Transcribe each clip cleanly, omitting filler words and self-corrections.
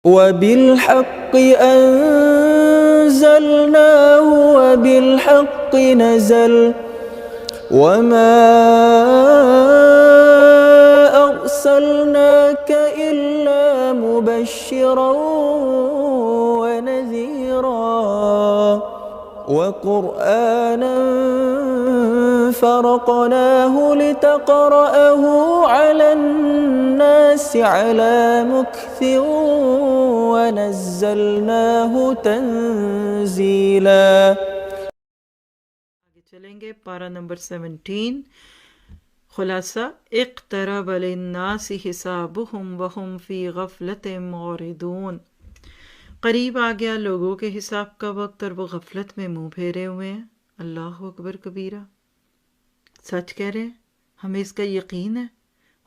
وبالحق أنزلناه وبالحق نزل وما أرسلناك إلا مبشرا ونذيرا وقرآنا فرقناه لتقرأه على الناس على مكث ونزلناه تنزيلا. آگے چلیں گے پارہ نمبر 17. خلاصہ اقترب للناس حسابهم وهم فی غفلت معرضون. قریب آ گیا لوگوں کے حساب کا وقت اور وہ غفلت میں منہ پھیرے ہوئے ہیں. اللہ اکبر کبیرہ. سچ کہہ رہے ہیں، ہمیں اس کا یقین ہے،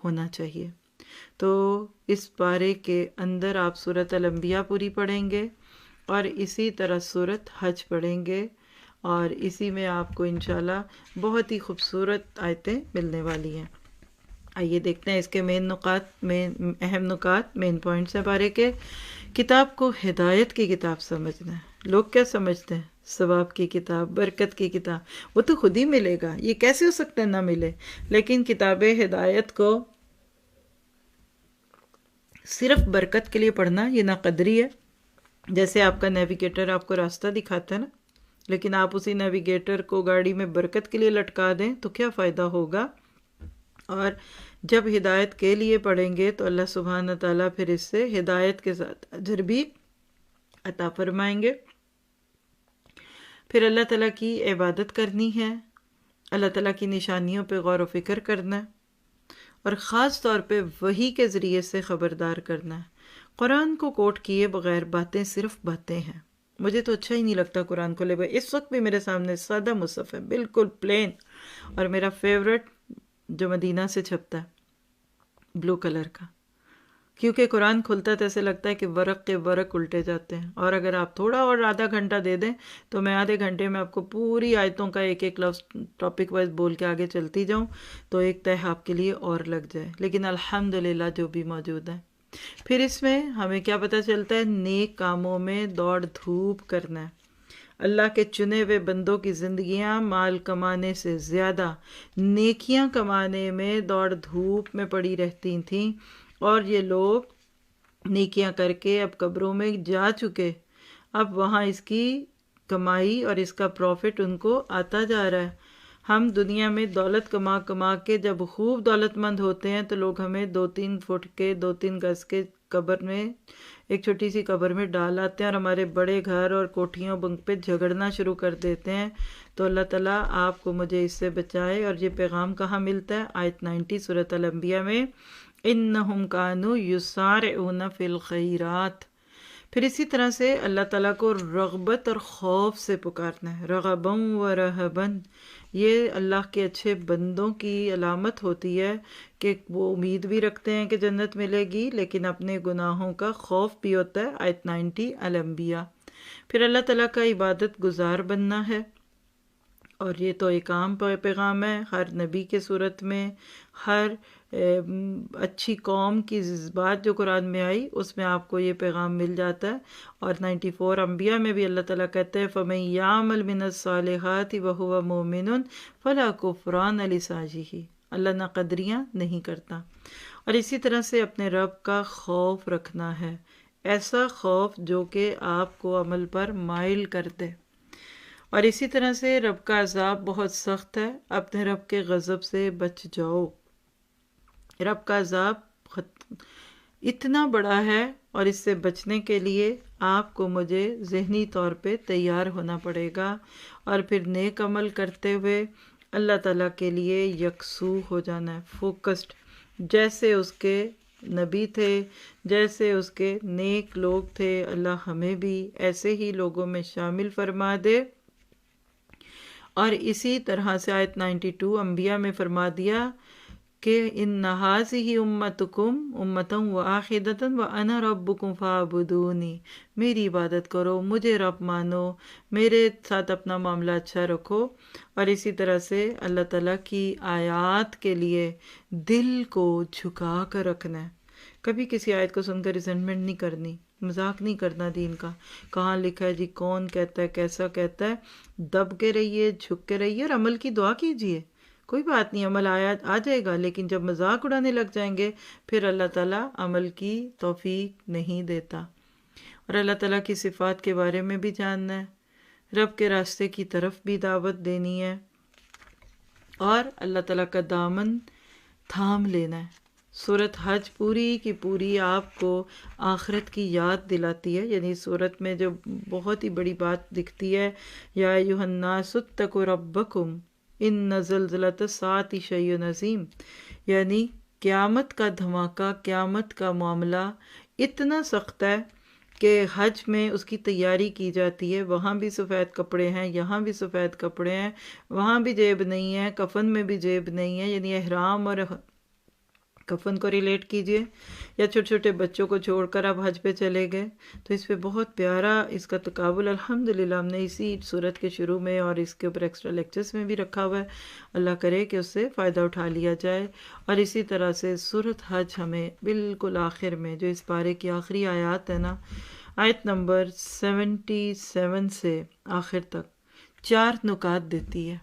ہونا چاہیے. تو اس پارے کے اندر آپ سورۃ الانبیاء پوری پڑھیں گے اور اسی طرح سورۃ حج پڑھیں گے، اور اسی میں آپ کو انشاءاللہ بہت ہی خوبصورت آیتیں ملنے والی ہیں. آئیے دیکھتے ہیں اس کے اہم نکات، مین پوائنٹس ہیں پارے کے. کتاب کو ہدایت کی کتاب سمجھنا ہے. لوگ کیا سمجھتے ہیں؟ ثواب کی کتاب، برکت کی کتاب. وہ تو خود ہی ملے گا، یہ کیسے ہو سکتا ہے نہ ملے؟ لیکن کتاب ہدایت کو صرف برکت کے لیے پڑھنا یہ ناقدری ہے. جیسے آپ کا نیویگیٹر آپ کو راستہ دکھاتا ہے نا، لیکن آپ اسی نیویگیٹر کو گاڑی میں برکت کے لیے لٹکا دیں تو کیا فائدہ ہوگا؟ اور جب ہدایت کے لیے پڑھیں گے تو اللہ سبحانہ تعالیٰ پھر اس سے ہدایت کے ساتھ اجر بھی عطا فرمائیں گے. پھر اللہ تعالیٰ کی عبادت کرنی ہے، اللہ تعالیٰ کی نشانیوں پہ غور و فکر کرنا ہے، اور خاص طور پہ وحی کے ذریعے سے خبردار کرنا ہے. قرآن کو کوٹ کیے بغیر باتیں صرف باتیں ہیں. مجھے تو اچھا ہی نہیں لگتا قرآن کو لے بغیر. اس وقت بھی میرے سامنے سادہ مصحف ہے، بالکل پلین، اور میرا فیورٹ جو مدینہ سے چھپتا ہے، بلو کلر کا. کیونکہ قرآن کھلتا ہے تو ایسے لگتا ہے کہ ورق کے ورق الٹے جاتے ہیں، اور اگر آپ تھوڑا اور آدھا گھنٹہ دے دیں تو میں آدھے گھنٹے میں آپ کو پوری آیتوں کا ایک ایک لفظ ٹاپک وائز بول کے آگے چلتی جاؤں تو ایک تہہ آپ کے لیے اور لگ جائے. لیکن الحمدللہ جو بھی موجود ہے. پھر اس میں ہمیں کیا پتہ چلتا ہے؟ نیک کاموں میں دوڑ دھوپ کرنا ہے. اللہ کے چنے ہوئے بندوں کی زندگیاں مال کمانے سے زیادہ نیکیاں کمانے میں دوڑ دھوپ میں پڑی رہتی تھیں، اور یہ لوگ نیکیاں کر کے اب قبروں میں جا چکے، اب وہاں اس کی کمائی اور اس کا پروفٹ ان کو آتا جا رہا ہے. ہم دنیا میں دولت کما کما کے جب خوب دولت مند ہوتے ہیں تو لوگ ہمیں 2-3 فٹ کے 2-3 گز کے قبر میں، ایک چھوٹی سی قبر میں ڈال آتے ہیں، اور ہمارے بڑے گھر اور کوٹھیوں بنک پہ جھگڑنا شروع کر دیتے ہیں. تو اللہ تعالیٰ آپ کو مجھے اس سے بچائے. اور یہ پیغام کہاں ملتا ہے؟ آیت 90 سورۃ الانبیاء میں، انہم کانوا یسارعون فی الخیرات. پھر اسی طرح سے اللہ تعالیٰ کو رغبت اور خوف سے پکارنا ہے. رغباً و رہباً، یہ اللہ کے اچھے بندوں کی علامت ہوتی ہے کہ وہ امید بھی رکھتے ہیں کہ جنت ملے گی، لیکن اپنے گناہوں کا خوف بھی ہوتا ہے. آیت 90 الانبیاء. پھر اللہ تعالیٰ کا عبادت گزار بننا ہے، اور یہ تو ایک عام پیغام ہے ہر نبی کے صورت میں. ہر اچھی قوم کی بات جو قرآن میں آئی اس میں آپ کو یہ پیغام مل جاتا ہے. اور 94 انبیاء میں بھی اللہ تعالیٰ کہتے ہیں فَمَن يَعْمَلْ مِنَ الصَّالِحَاتِ وَهُوَ مُؤْمِنٌ فَلَا كُفْرَانَ لِسَعْيِهِ. اللہ نہ قدریاں نہیں کرتا. اور اسی طرح سے اپنے رب کا خوف رکھنا ہے، ایسا خوف جو کہ آپ کو عمل پر مائل کر دے. اور اسی طرح سے رب کا عذاب بہت سخت ہے، اپنے رب کے غضب سے بچ جاؤ. رب کا عذاب اتنا بڑا ہے، اور اس سے بچنے کے لیے آپ کو مجھے ذہنی طور پہ تیار ہونا پڑے گا، اور پھر نیک عمل کرتے ہوئے اللہ تعالیٰ کے لیے یکسو ہو جانا ہے، فوکسڈ. جیسے اس کے نبی تھے، جیسے اس کے نیک لوگ تھے، اللہ ہمیں بھی ایسے ہی لوگوں میں شامل فرما دے. اور اسی طرح سے آیت 92 انبیاء میں فرما دیا کہ ان هذه امتکم امۃ واحدۃ وانا ربکم فاعبدونی. میری عبادت کرو، مجھے رب مانو، میرے ساتھ اپنا معاملہ اچھا رکھو. اور اسی طرح سے اللہ تعالیٰ کی آیات کے لیے دل کو جھکا کر رکھنا ہے. کبھی کسی آیت کو سن کر ریزنٹمنٹ نہیں کرنی، مذاق نہیں کرنا دین کا. کہاں لکھا ہے جی، کون کہتا ہے، کیسا کہتا ہے. دب کے رہیے، جھک کے رہیے اور عمل کی دعا کیجیے. کوئی بات نہیں، عمل آ جائے گا، لیکن جب مذاق اڑانے لگ جائیں گے پھر اللہ تعالیٰ عمل کی توفیق نہیں دیتا. اور اللہ تعالیٰ کی صفات کے بارے میں بھی جاننا ہے، رب کے راستے کی طرف بھی دعوت دینی ہے، اور اللہ تعالیٰ کا دامن تھام لینا ہے. سورت حج پوری کی پوری آپ کو آخرت کی یاد دلاتی ہے. یعنی سورت میں جو بہت ہی بڑی بات دکھتی ہے، یا ایھا الناس اتقوا ربکم ان زلزلۃ الساعۃ شیء عظیم، یعنی قیامت کا دھماکہ، قیامت کا معاملہ اتنا سخت ہے کہ حج میں اس کی تیاری کی جاتی ہے. وہاں بھی سفید کپڑے ہیں، یہاں بھی سفید کپڑے ہیں، وہاں بھی جیب نہیں ہے، کفن میں بھی جیب نہیں ہے. یعنی احرام اور کفن کو ریلیٹ کیجئے، یا چھوٹے چھوٹے بچوں کو چھوڑ کر آپ حج پہ چلے گئے تو اس پہ بہت پیارا اس کا تقابل الحمدللہ ہم نے اسی صورت کے شروع میں اور اس کے اوپر ایکسٹرا لیکچرز میں بھی رکھا ہوا ہے. اللہ کرے کہ اس سے فائدہ اٹھا لیا جائے. اور اسی طرح سے سورت حج ہمیں بالکل آخر میں جو اس پارے کی آخری آیات ہے نا، آیت نمبر 77 سے آخر تک 4 نکات دیتی ہے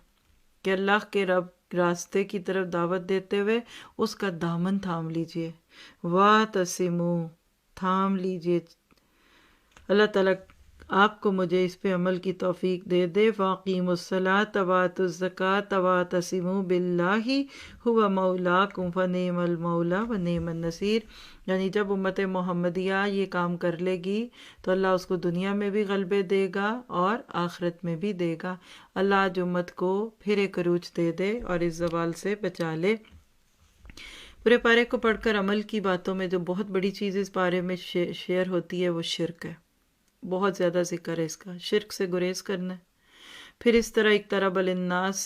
کہ اللہ کے رب راستے کی طرف دعوت دیتے ہوئے اس کا دامن تھام لیجئے. وَاعْتَصِمُوا، تھام لیجئے. اللہ تعالیٰ آپ کو مجھے اس پہ عمل کی توفیق دے دے. وَأَقِیمُوا الصَّلَاةَ وَآتُوا الزَّکَاةَ وَاعْتَصِمُوا بِاللَّهِ هُوَ مَوْلَاکُمْ فَنِعْمَ الْمَوْلَىٰ وَنِعْمَ النَّصِيرُ. یعنی جب امت محمدیہ یہ کام کر لے گی تو اللہ اس کو دنیا میں بھی غلبے دے گا اور آخرت میں بھی دے گا. اللہ آج امت کو پھر ایک عروج دے دے اور اس زوال سے بچا لے. پورے پارے کو پڑھ کر عمل کی باتوں میں جو بہت بڑی چیز اس پارے میں شیئر ہوتی ہے وہ شرک ہے. بہت زیادہ ذکر ہے اس کا، شرک سے گریز کرنا ہے. پھر اس طرح اقترب للناس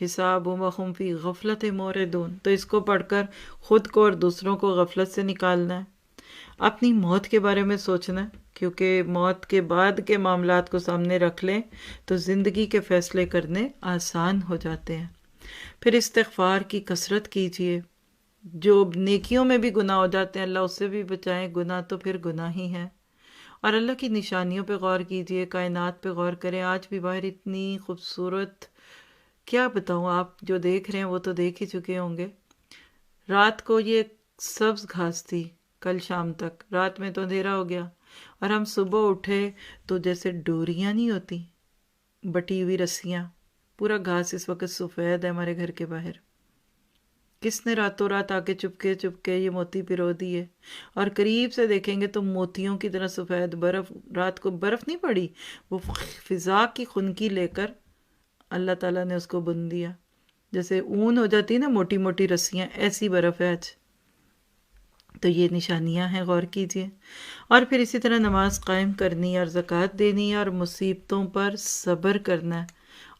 حسابهم وهم فی غفلت موردون، تو اس کو پڑھ کر خود کو اور دوسروں کو غفلت سے نکالنا ہے. اپنی موت کے بارے میں سوچنا ہے، کیونکہ موت کے بعد کے معاملات کو سامنے رکھ لیں تو زندگی کے فیصلے کرنے آسان ہو جاتے ہیں. پھر استغفار کی کثرت کیجیے. جو نیکیوں میں بھی گناہ ہو جاتے ہیں اللہ اس سے بھی بچائیں، گناہ تو پھر گناہ ہی ہے. اور اللہ کی نشانیوں پہ غور کیجیے، کائنات پہ غور کریں. آج بھی باہر اتنی خوبصورت، کیا بتاؤں، آپ جو دیکھ رہے ہیں وہ تو دیکھ ہی چکے ہوں گے. رات کو یہ سبز گھاس تھی کل شام تک، رات میں تو اندھیرا ہو گیا اور ہم صبح اٹھے تو جیسے ڈوریاں نہیں ہوتی، بٹی ہوئی رسیاں، پورا گھاس اس وقت سفید ہے ہمارے گھر کے باہر. کس نے راتوں رات آ کے چپکے چپکے یہ موتی پرو دی ہے. اور قریب سے دیکھیں گے تو موتیوں کی طرح سفید برف. رات کو برف نہیں پڑی، وہ فضا کی خنکی لے کر اللہ تعالیٰ نے اس کو بن دیا. جیسے اون ہو جاتی نا موٹی موٹی رسیاں، ایسی برف ہے آج. تو یہ نشانیاں ہیں، غور کیجیے. اور پھر اسی طرح نماز قائم کرنی اور زکوٰۃ دینی اور مصیبتوں پر صبر کرنا ہے،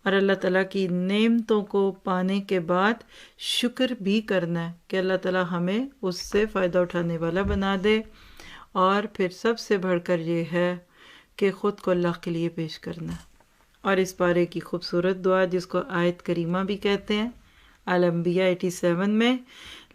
اور اللہ تعالیٰ کی نعمتوں کو پانے کے بعد شکر بھی کرنا ہے کہ اللہ تعالیٰ ہمیں اس سے فائدہ اٹھانے والا بنا دے. اور پھر سب سے بڑھ کر یہ ہے کہ خود کو اللہ کے لیے پیش کرنا. اور اس پارے کی خوبصورت دعا جس کو آیت کریمہ بھی کہتے ہیں، الانبیاء 87 میں،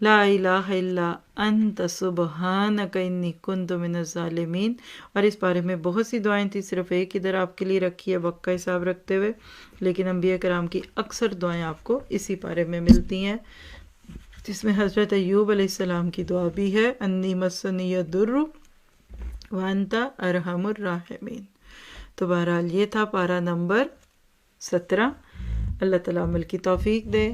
لا الہ الا انت سبحانک انی کنت من الظالمین. اور اس بارے میں بہت سی دعائیں تھیں، صرف ایک ادھر آپ کے لیے رکھی ہے وقت کا حساب رکھتے ہوئے، لیکن انبیاء کرام کی اکثر دعائیں آپ کو اسی پارے میں ملتی ہیں، جس میں حضرت ایوب علیہ السلام کی دعا بھی ہے، انی مسنی الضر وانت ارحم الراحمین. تو بہرحال یہ تھا پارہ نمبر 17. اللہ تعالیٰ عمل کی توفیق دے.